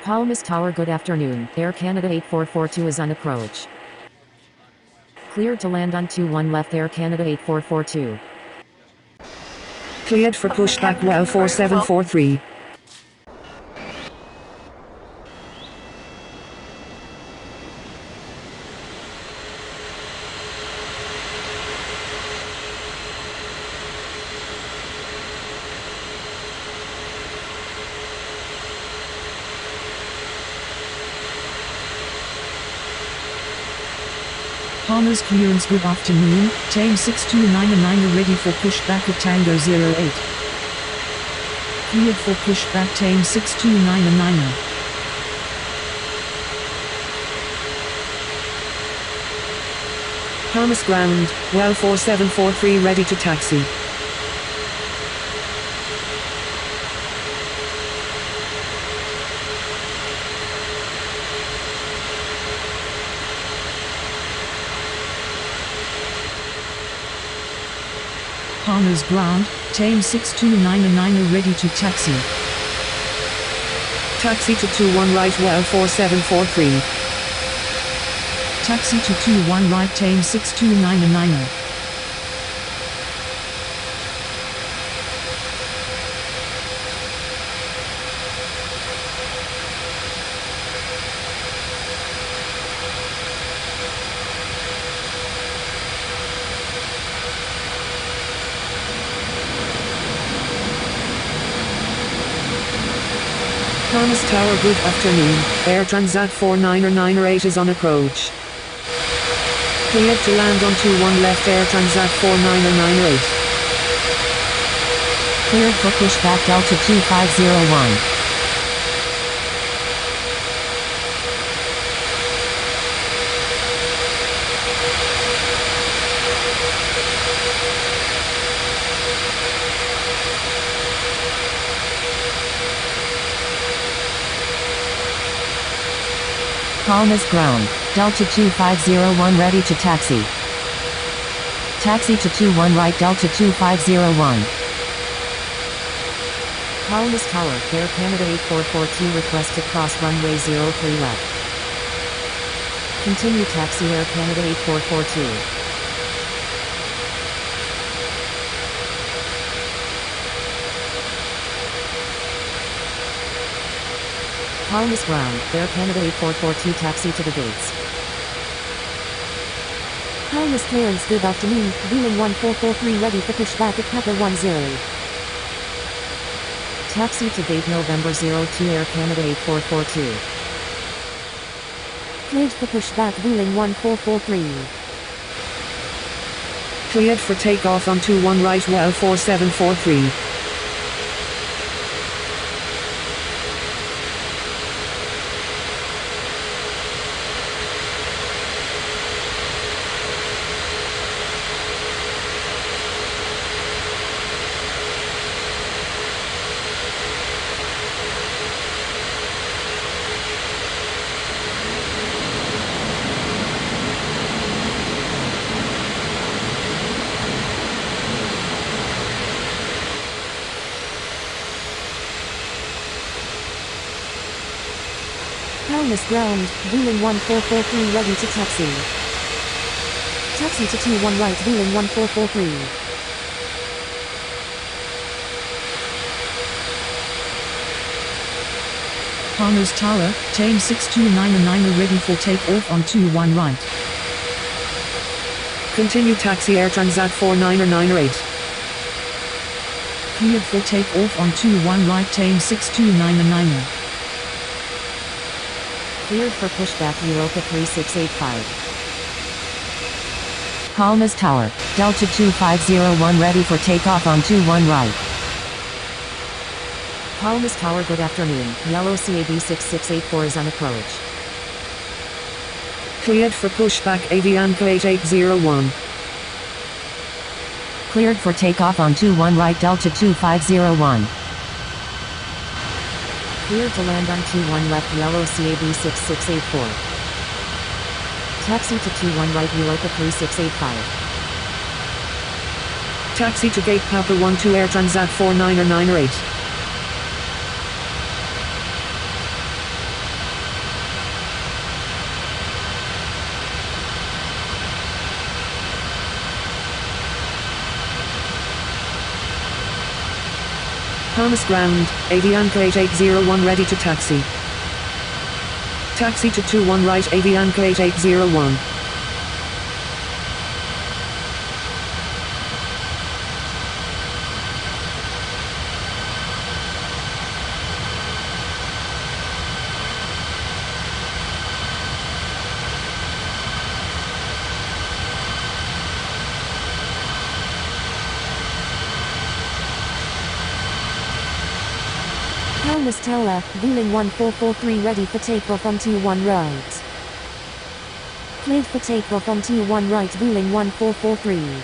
Palmas Tower, good afternoon. Air Canada 8442 is on approach. Cleared to land on 21 left. Air Canada 8442. Cleared for pushback well 4743. Palmas clearance, good afternoon. Tame 6299 ready for pushback of Tango 08. Cleared for pushback Tame 6299. Palmas ground, well 4743 ready to taxi. Palmas ground, Tame 6299 ready to taxi. Taxi to 21 right well 4743. Taxi to 21 right Tame 6299. Palmas Tower, good afternoon. Air Transat 4998 is on approach. Cleared to land on 21 left. Air Transat 4998. Cleared for pushback Delta 2501. Palmas ground, Delta 2501 ready to taxi. Taxi to 21 right Delta 2501. Palmas Tower, Air Canada 8442 request to cross runway 03 left. Continue taxi Air Canada 8442. Palmas ground, Air Canada 8442 taxi to the gates. Palmas clearance, good afternoon. Wheeling 1443 ready for pushback at Papa 10. Taxi to gate November 02 Air Canada 8442. Cleared for pushback Wheeling 1443. Cleared for takeoff on 21 right well 4743. Palmas ground, Wheeling 1443 ready to taxi. Taxi to 21 right Wheeling 1443. Palmas Tower, Tame 6299 ready for takeoff on 21 right. Continue taxi Air Transat 4998. Cleared for takeoff on 21 right Tame 6299. Cleared for pushback Europa 3685. Palmas Tower, Delta 2501 ready for takeoff on 21 right. Palmas Tower, good afternoon. Yellow CAB 6684 is on approach. Cleared for pushback Avianca 8801. Cleared for takeoff on 21 right Delta 2501. Cleared to land on 21 left Yellow CAB 6684. Taxi to 21 right Europa 3685. Taxi to gate Papa 12 Air Transat 4998. Palmas ground, Avianca 8801 ready to taxi. Taxi to 21 right Avianca 8801. Palmas Tower, Vueling 1443 ready for takeoff on 21 right. Cleared for takeoff on 21 right Vueling 1443.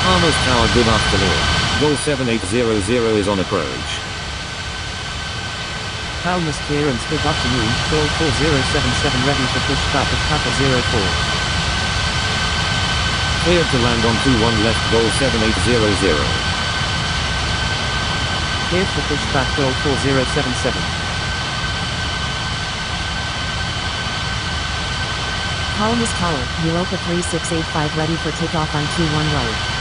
Palmas Tower, good afternoon. Gol 7800 is on approach. Palmas clearance, good afternoon. Gol 4077 ready for pushback at Papa 04. Cleared to land on 21 left Gol 7800. Cleared for pushback Gol 4077. Palmas Tower, Europa 3685 ready for takeoff on 21 right.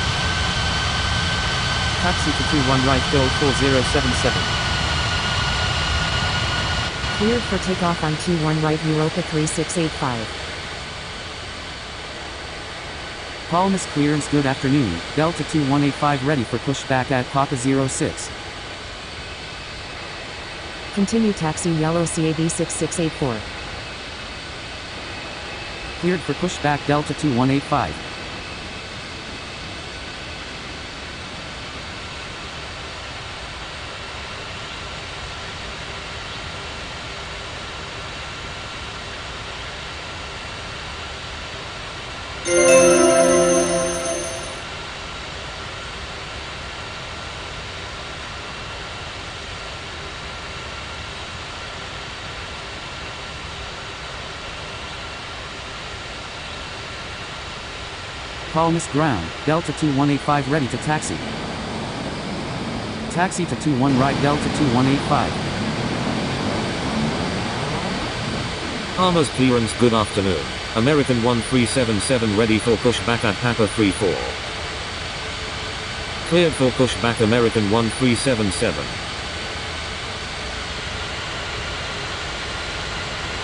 Taxi to 21 right Gol 4077. Cleared for takeoff on 21 right Europa 3685. Palmas clearance, good afternoon. Delta 2185 ready for pushback at Papa 06. Continue taxi yellow CAB 6684. Cleared for pushback Delta 2185. Palmas ground, Delta 2185 ready to taxi. Taxi to 21 right Delta 2185. Palmas clearance, good afternoon. American 1377 ready for pushback at Papa 34. Cleared for pushback American 1377.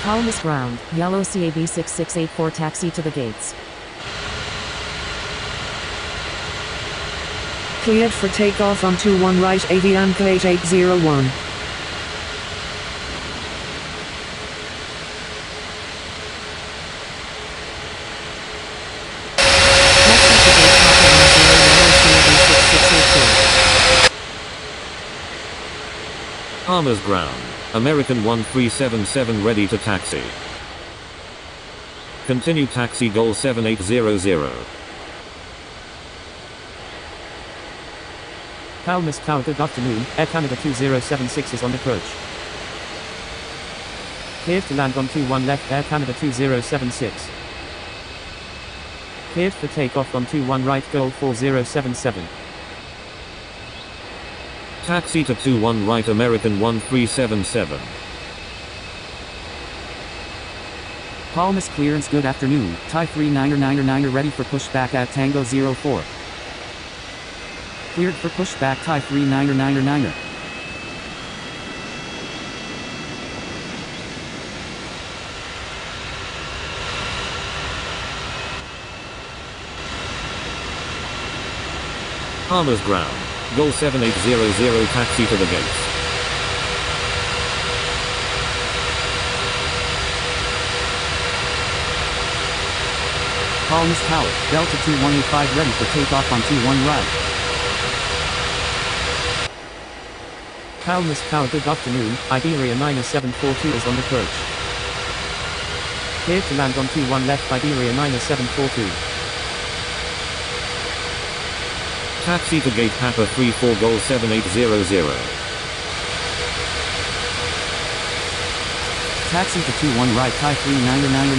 Palmas ground, yellow CAB 6684 taxi to the gates. Cleared for takeoff on 21 right Avianca 8801. Palmas ground, American 1377 ready to taxi. Continue taxi Gol 7800. Palmas Tower, good afternoon. Air Canada 2076 is on approach. Cleared to land on 21 left Air Canada 2076. Cleared for takeoff on 21 right Gol 4077. Taxi to 21 right American 1377. Palmas clearance, good afternoon. Thai 3999 ready for pushback at Tango 04. Cleared for pushback Thai 3999. Palmas ground, Gol 7800 taxi to the gates. Palmas Tower, Delta 2185 ready for takeoff on 21 right. Palmas Tower, good afternoon. Iberia 9742 is on approach. Cleared to land on 21 left Iberia 9742. Taxi to gate Papa 34 Goal 7800. Taxi to 21 right Thai 3999.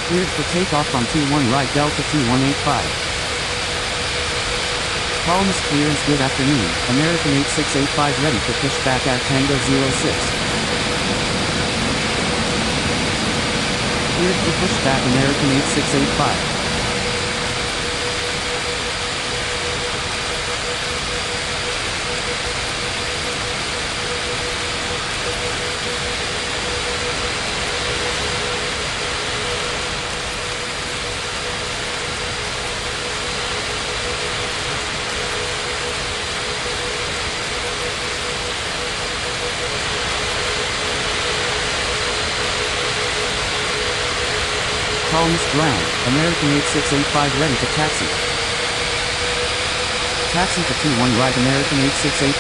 Cleared for takeoff on 21 right Delta 2185. Palmas clearance good afternoon, American 8685 ready for pushback at Tango 06. Cleared for pushback American 8685. Palmas ground, American 8685 ready to taxi. Taxi to 21 right American 8685.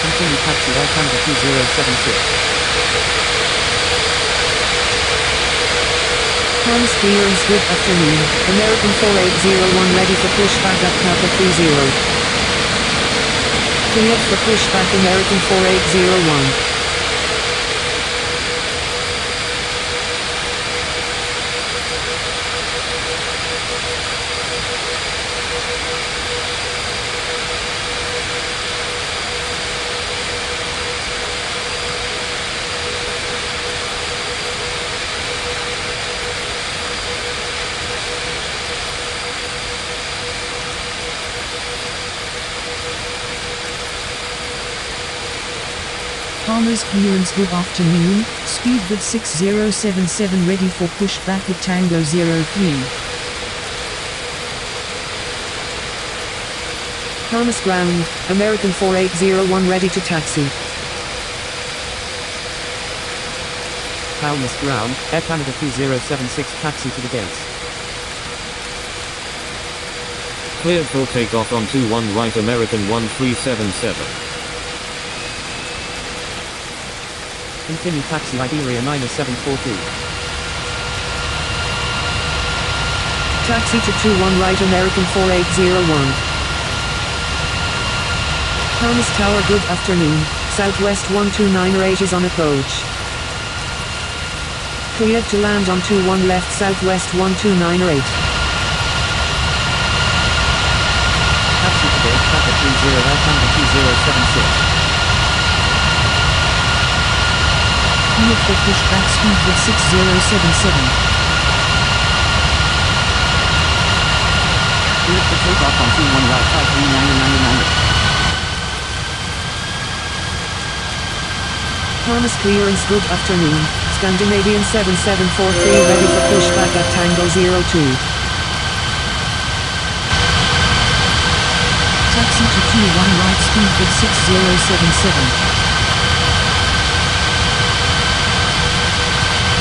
Continue taxi welcome to 2076. Palmas clearance good afternoon, American 4801 ready for pushback at Papa 30. Cleared for pushback American 4801. Palmas clearance good afternoon, speedbird 6077 ready for pushback at Tango 03. Palmas ground, American 4801 ready to taxi. Palmas ground, Air Canada 2076 taxi to the gates. Cleared for takeoff on 21 right American 1377. Continue taxi Iberia 9742. Taxi to 21 right American 4801. Palmas Tower good afternoon, Southwest 12908 is on approach. Cleared to land on 21 left Southwest 12908. Taxi to gate Papa 30 Alpha 2076. Cleared for pushback speedbird 6077. Cleared for takeoff on 21 right Thai 3999. Palmas clearance good afternoon, Scandinavian 7743 ready for pushback at Tango 02. Taxi to 21 right speedbird 6077.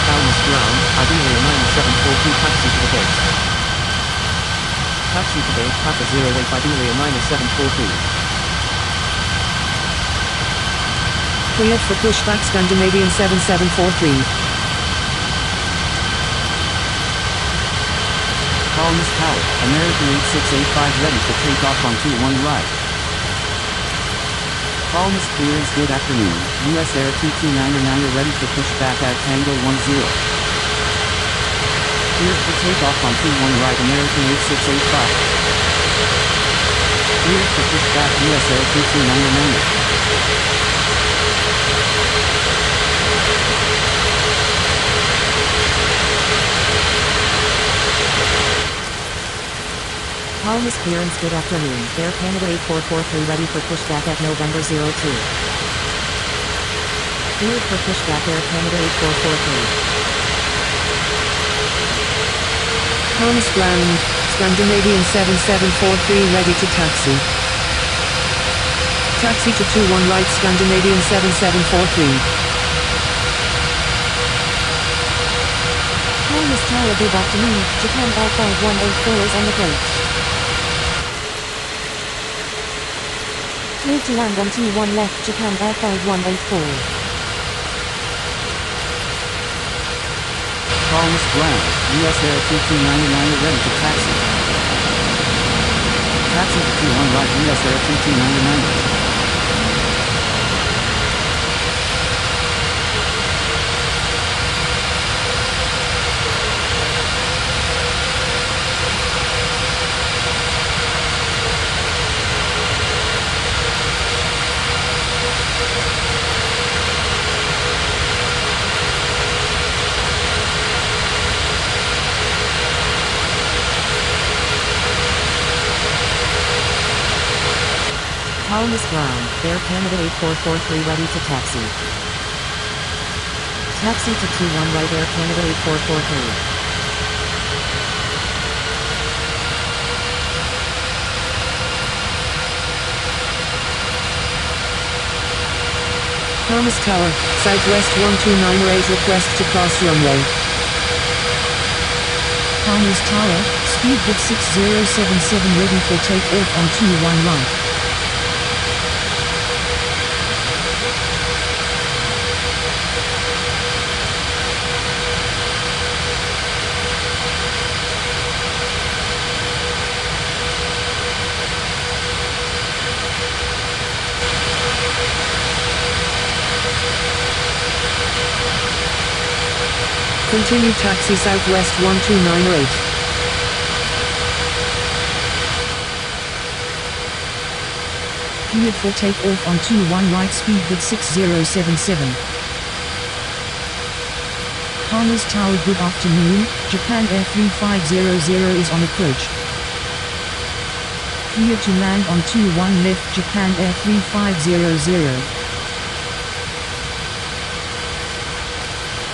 Palmas ground, Iberia 9742 taxi to the gate. Taxi to gate Papa 08 Iberia 9742. Cleared for pushback Scandinavian 7743. Palmas Tower, American 8685 ready for takeoff on 21 right. Palmas clearance good afternoon, US Air 2299 ready for pushback at Tango 10. Cleared for takeoff on 21 right American 8685. Cleared for pushback US Air 2299. Palmas clearance good afternoon, Air Canada 8443 ready for pushback at November 02. Cleared for pushback Air Canada 8443. Palmas ground, Scandinavian 7743 ready to taxi. Taxi to 21 right Scandinavian 7743. Palmas Tower good afternoon, Japan Alpha 184 is on approach. Cleared to land on T1 left Japan Air 5184. Palmas ground, US Air 2299 ready to taxi. Taxi to 21 right, US Air 2299. Palmas ground, Air Canada 8443 ready to taxi. Taxi to 21 right, Air Canada 8443. Palmas Tower, Southwest 12908 request to cross runway. Palmas Tower, speedbit 6077 ready for takeoff on 21 right. Continue taxi Southwest 12908. Cleared for takeoff on 21 right, speedbit 6077. Palmas Tower, good afternoon, Japan Air 3500 is on approach. Clear to land on 21 left, Japan Air 3500.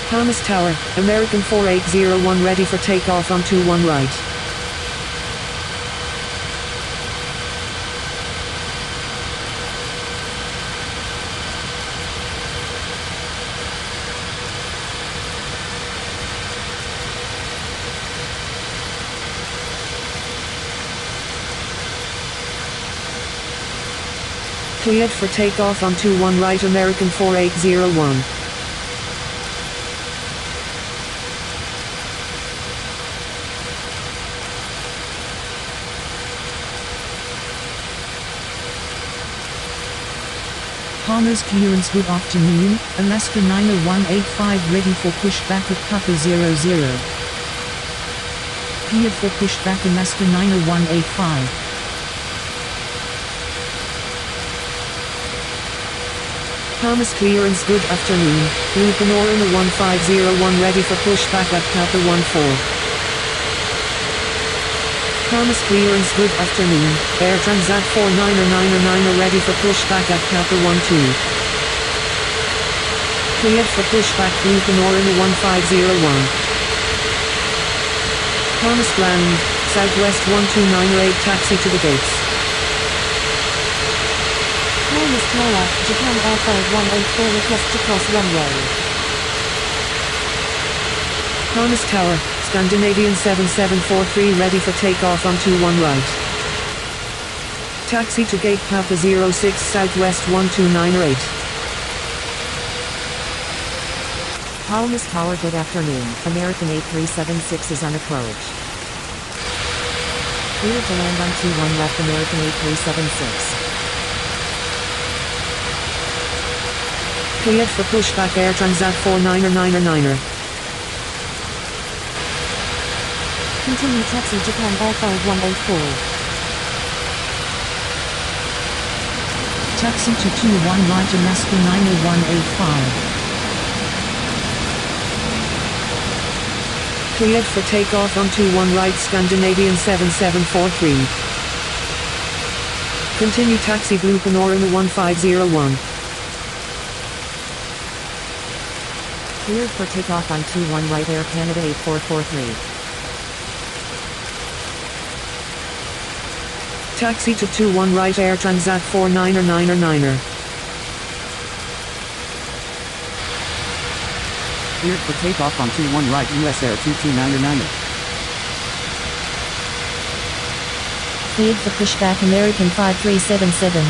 Palmas Tower, American 4801 ready for takeoff on 21 right. Cleared for takeoff on 21 right, American 4801. Palmas clearance, good afternoon, Alaska 90185 ready for pushback at Papa 00. Cleared for pushback, Alaska 90185. Palmas clearance, good afternoon, Blue Panorama 1501 ready for pushback at Papa 14. Palmas clearance, good afternoon, Air Transat 4999 ready for pushback at Kappa 12. Cleared for pushback, Blue Panorama 1501. Palmas ground, Southwest 12908 taxi to the gates. Palmas Tower, Japan Air 5184 request to cross runway. Palmas Tower, Scandinavian 7743 ready for takeoff on 21 right. Taxi to gate Papa 06 Southwest 1298. Palmas Tower, good afternoon, American 8376 is on approach. Clear to land on 21 left, American 8376. Cleared for pushback, Air Transat 4999er. Continue taxi Japan Air 5184. Taxi to 21 right, Alaska 90185. Cleared for takeoff on 21 right, Scandinavian 7743. Continue taxi Blue Panorama 1501. Cleared for takeoff on 21 right, Air Canada 8443. Taxi to 21 right, Air Transat 4999er. Cleared for takeoff on 21 right, US Air 2299. Cleared for pushback, American 5377.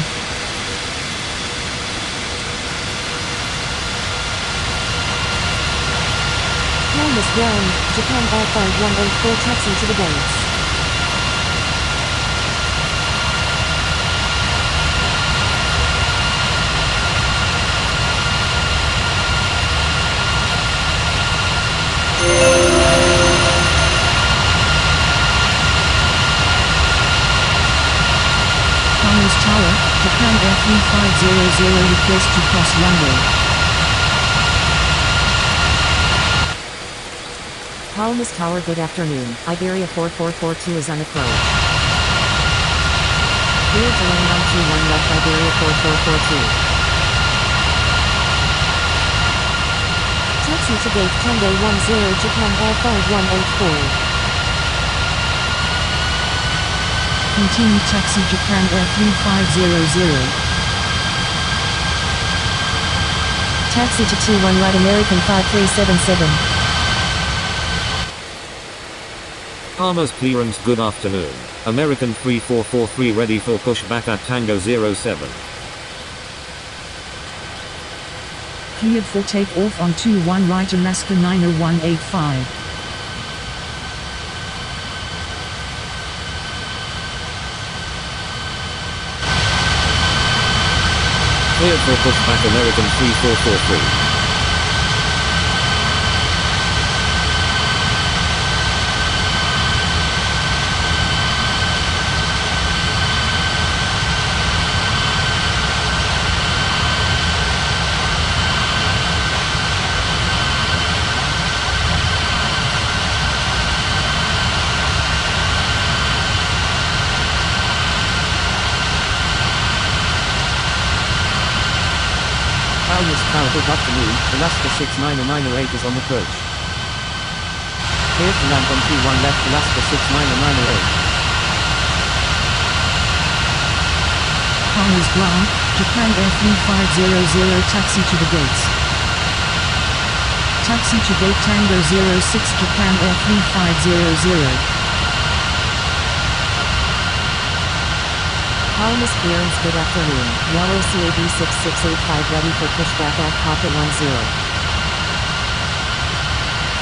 Palmas ground, Japan Air 5184 taxi to the gates. Palmas Tower, Japan Air 3500 request to cross runway. Palmas Tower, good afternoon. Iberia 4442 is on approach. Clear to land on 21 left Iberia 4442. Taxi to gate Tango 10 Japan Air 5184. Continue taxi Japan Air 3500. Taxi to 21 right American 5377. Palmas clearance, good afternoon. American 3443 ready for pushback at Tango 07. Cleared for takeoff on 21 right Alaska 90185. Cleared for pushback American 3443. Palmas Tower, good afternoon. Alaska 69098 is on approach. Clear to land on 21 left Alaska 69098. Palmas ground, Japan Air 3500 taxi to the gates. Taxi to gate Tango 06 Japan Air 3500. Palmas clearance, good afternoon. Yellow CAB 6685 ready for pushback at Pocket 10.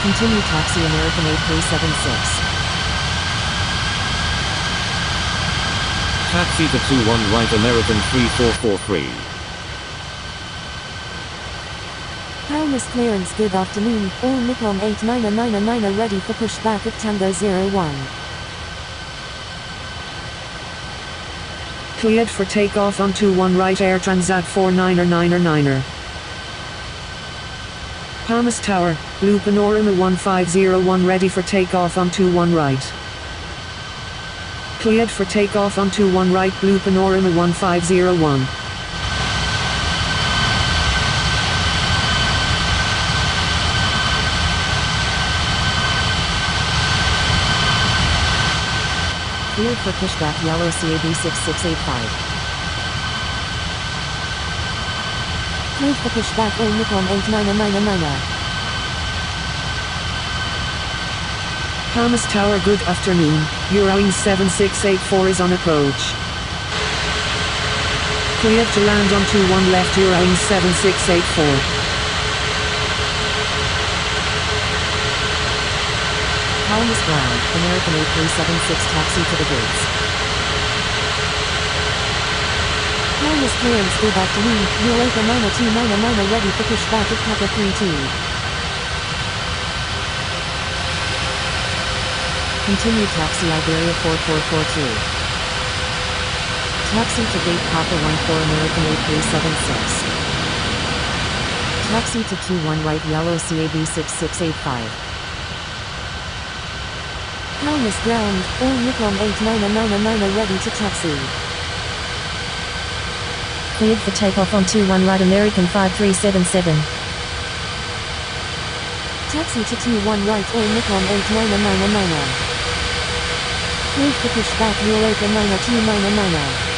Continue taxi American 8376. Taxi to 21 right American 3443. Palmas clearance, good afternoon. All Nippon 8999 ready for pushback at Tango 01. Cleared for takeoff on 21 right Air Transat 49er. Palmas Tower, Blue Panorama 1501 ready for takeoff on 21 right. Cleared for takeoff on 21 right Blue Panorama 1501. Cleared for pushback Yellow CAB 6685. Cleared for pushback All Nippon 8999. Palmas Tower, good afternoon. Eurowings 7684 is on approach. Cleared to land on 21 left Eurowings 7684. Palmas ground, American 8376 taxi to the gates. Palmas clearance, good afternoon. Europa 90299 ready for pushback at Kappa 32. Continue taxi Iberia 4442. Taxi to gate Papa 14 American 8376. Taxi to 21 right Yellow CAB 6685. Palmas ground, all Nippon 8999 ready to taxi. Cleared for takeoff on 21 right American 5377. Taxi to 21 right all Nippon 8999. Cleared for pushback Europa 90299.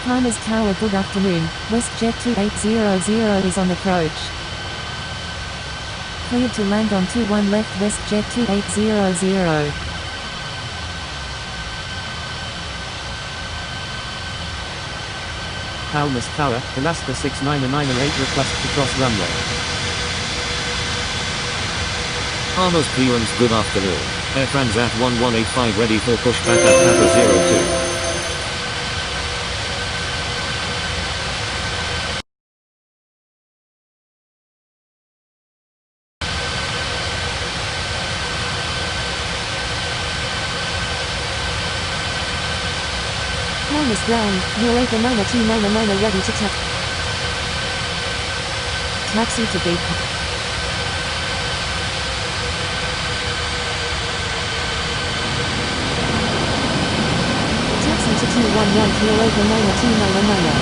Palmas Tower, good afternoon. WestJet 2800 is on approach. Cleared to land on 21 left WestJet 2800. Palmas Tower, Alaska 69908 request to cross runway. Palmas clearance, good afternoon. Air Transat 1185 ready for pushback at Papa 02. Palmas ground, Eureka 92999 ready to taxi to gate. Taxi to 211 Eureka 92999.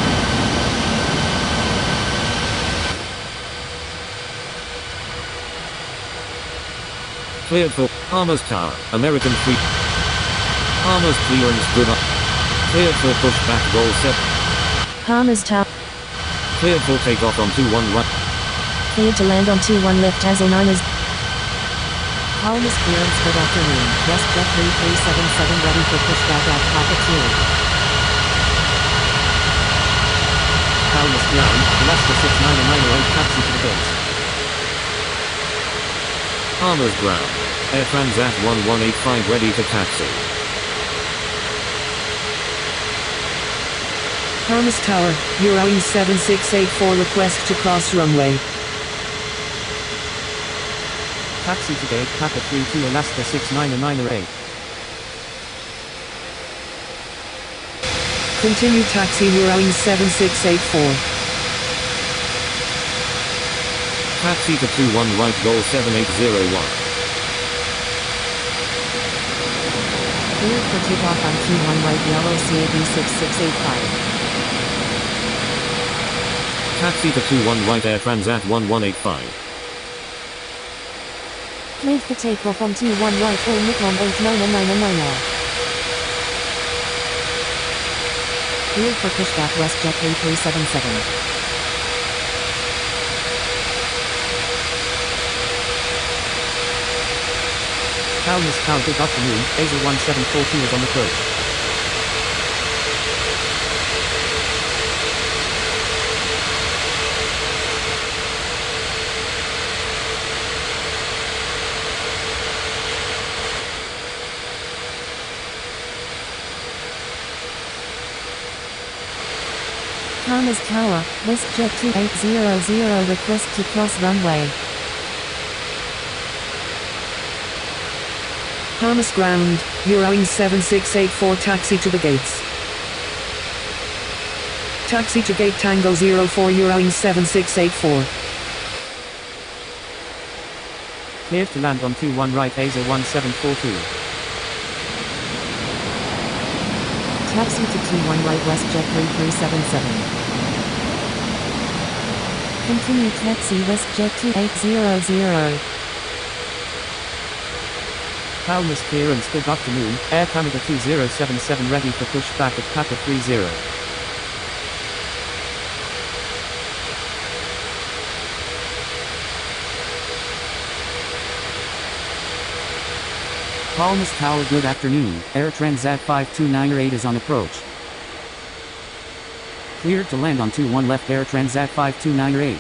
Cleared for Palmas Tower, American 3. Palmas clearance, good up. Cleared for pushback, goal set. Palmas Tower. Cleared for takeoff on 21 right. Cleared to land on 21 left Azul9ers. Palmas clearance, good afternoon. WestJet 3377 ready for pushback at Papa 2. Palmas ground, Alaska 69908 taxi to the base. Palmas ground. Air Transat 1185 ready to taxi. Palmas Tower, Eurowing 7684 request to cross runway. Taxi to gate Papa 32 Alaska 69908. Continue taxi Eurowing 7684. Taxi to 21 right, goal 7801. Cleared for takeoff on 21 right yellow CAB 6685. Taxi to 21 right, Air Transat 1185. Cleared for takeoff on 21 right all Nippon 8999. Cleared for pushback WestJet 8377. Palmas Tower, good afternoon. Asia 1742 is on approach. Palmas Tower, WestJet 2800 request to cross runway. Palmas ground, Eurowing 7684 taxi to the gates. Taxi to gate Tango 04 Eurowing 7684. Cleared to land on 21 right Asia 1742. Taxi to 21 right WestJet 3377. Continue taxi WestJet 2800. Palmas clearance, good afternoon. Air Canada 2077 ready for pushback at Papa 30. Palmas Tower, good afternoon. Air Transat 5298 is on approach. Cleared to land on 21 left Air Transat 5298.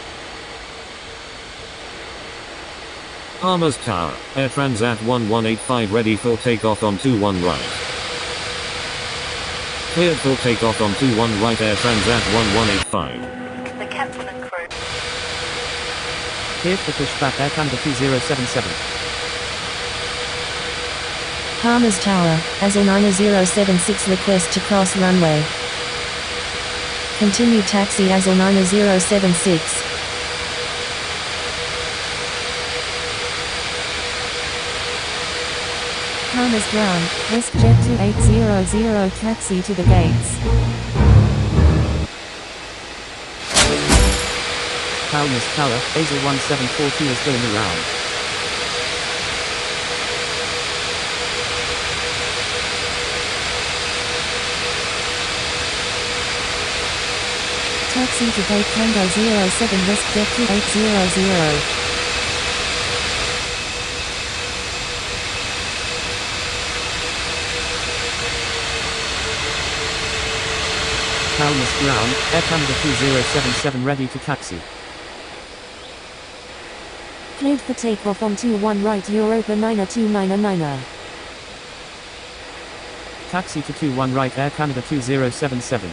Palmas Tower, Air Transat 1185 ready for takeoff on 21 right. Cleared for takeoff on 21 right, Air Transat 1185. The captain and crew. Cleared for pushback Air Canada 2077. Palmas Tower, Azul9076 request to cross runway. Continue taxi Azul9076. Palmas ground, WestJet 2800 taxi to the gates. Palmas Tower, Asia 1742 is going around. Taxi to gate Tango 07 risk jet 2800. Palmas ground, Air Canada 2077 ready to taxi. Cleared for takeoff on 21 right Europa 92999. Taxi to 21 right Air Canada 2077.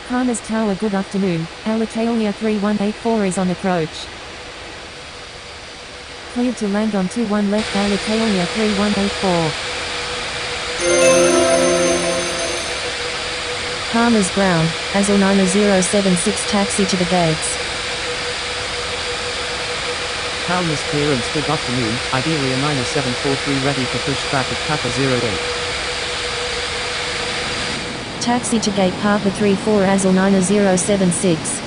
Palmas Tower, good afternoon. Alitalia 3184 is on approach. Cleared to land on 21 left Alitalia 3184. Palmas ground, Azul 9076 taxi to the gates. Palmas clearance, good afternoon. Iberia 9743 ready for pushback at Papa 08. Taxi to gate Papa 34 Azul 9076.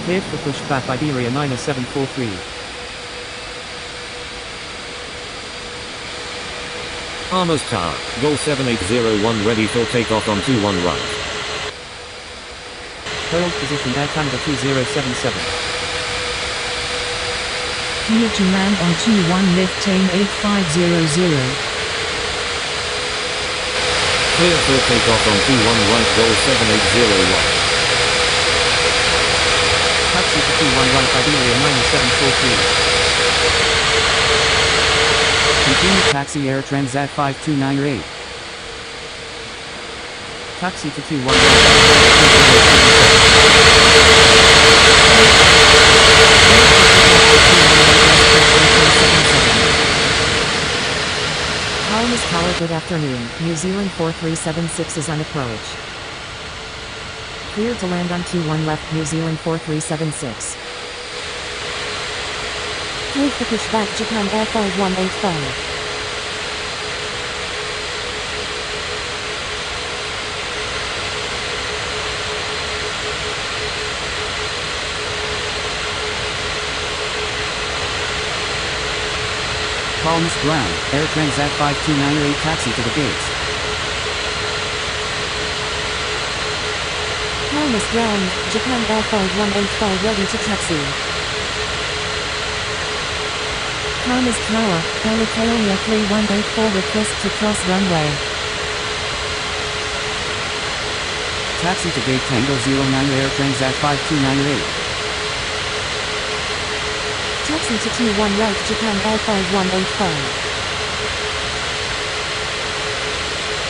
Cleared for pushback Iberia 9743. Palmas Tower, Gol 7801 ready for takeoff on 21 right. Hold position Air Canada 2077. Clear to land on 21 left tame 8500. Clear for takeoff on 21 right Gol 7801. Taxi to 21 right Iberia 9743. Continue taxi Air Transat 5298. Taxi to 21 Palmas Tower, good afternoon. New Zealand 4376 is on approach. Clear to land on 21 left New Zealand 4376. Cleared for pushback Japan Air 5185. Palmas ground, Air Transat 5298 taxi to the gates. Palmas ground, Japan Air 5185 ready to taxi. Palmas Tower, Alitalia 3184 request to cross runway. Taxi to gate Tango 09 Air Transat 5298. Taxi to 21 right Japan Air 5185.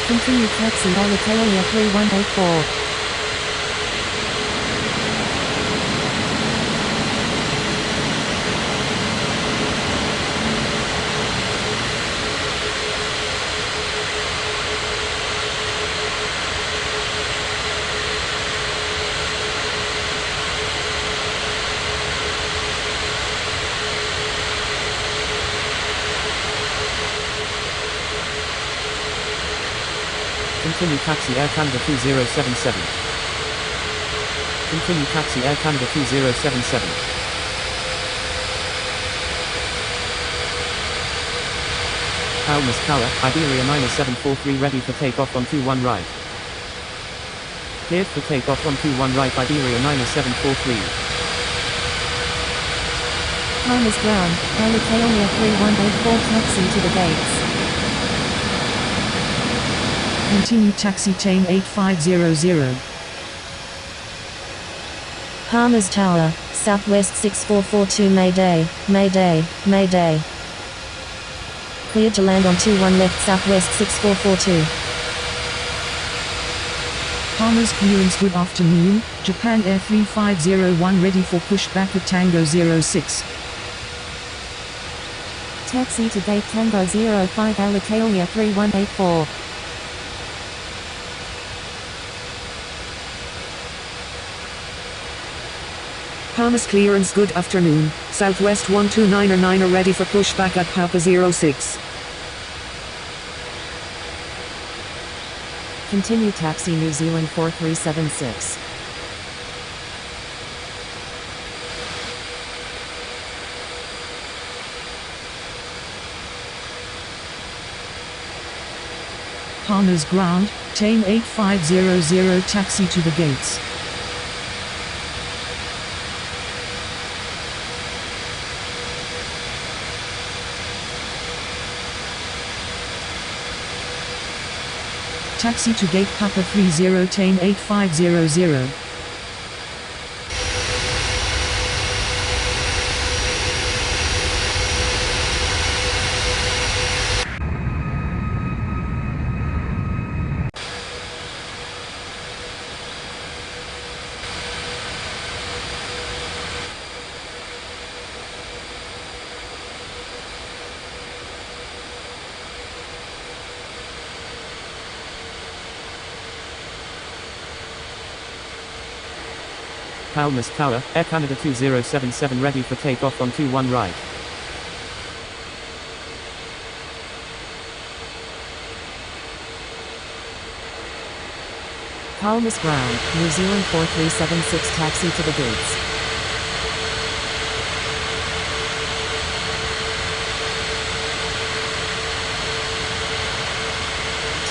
Continue taxi Alitalia 3184. Continue taxi Air Canada 2077. Continue taxi Air Canada 2077. Palmas Tower, Iberia 9743 ready for takeoff on 21 right. Cleared for takeoff on 21 right Iberia 9743. Palmas ground, Alitalia 3184 taxi to the gates. Continue taxi tame 8500. Palmas Tower, Southwest 6442 Mayday, Mayday, Mayday. Cleared to land on 21 left Southwest 6442. Palmas clearance, good afternoon. Japan Air 3501 ready for pushback at Tango 06. Taxi to gate Tango 05 Alitalia 3184. Palmas clearance, good afternoon. Southwest 129er ready for pushback at Papa 06. Continue taxi New Zealand 4376. Palmas ground, Tame 8500 taxi to the gates. Taxi to gate Papa 30 Tame 8500. Palmas Tower, Air Canada 2077 ready for takeoff on 21 right. Palmas ground, New Zealand 4376 taxi to the gates.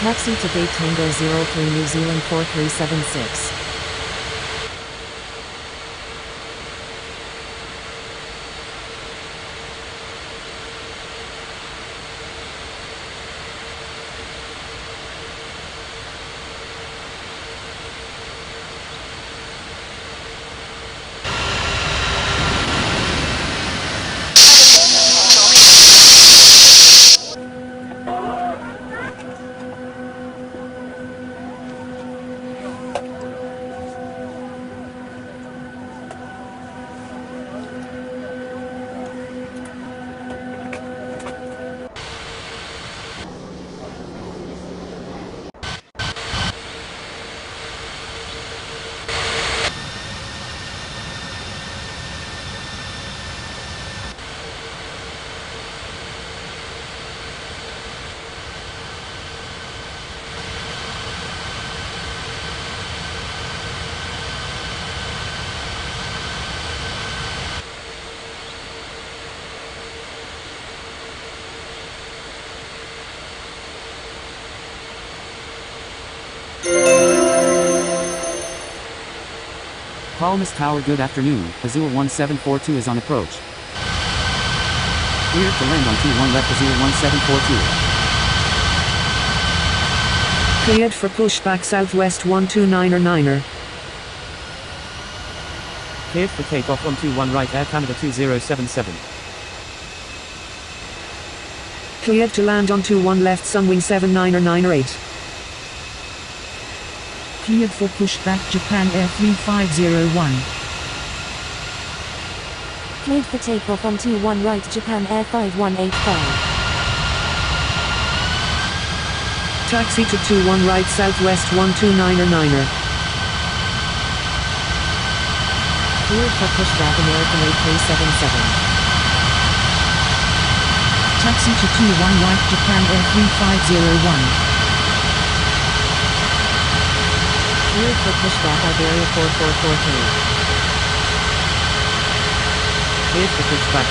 Taxi to gate Tango 03 New Zealand 4376. Palmas Tower, good afternoon. Azul 1742 is on approach. Cleared to land on 21 left Azul 1742. Cleared for pushback Southwest 129er. Cleared for takeoff on 21 right Air Canada 2077. Cleared to land on 21 left Sunwing 79er 8. Cleared for pushback Japan Air 3501. Cleared for takeoff on 21 right Japan Air 5185. Taxi to 21 right Southwest 129er. Cleared for pushback American 8377. Taxi to 21 right Japan Air 3501. Cleared for pushback Iberia 4443. Cleared for pushback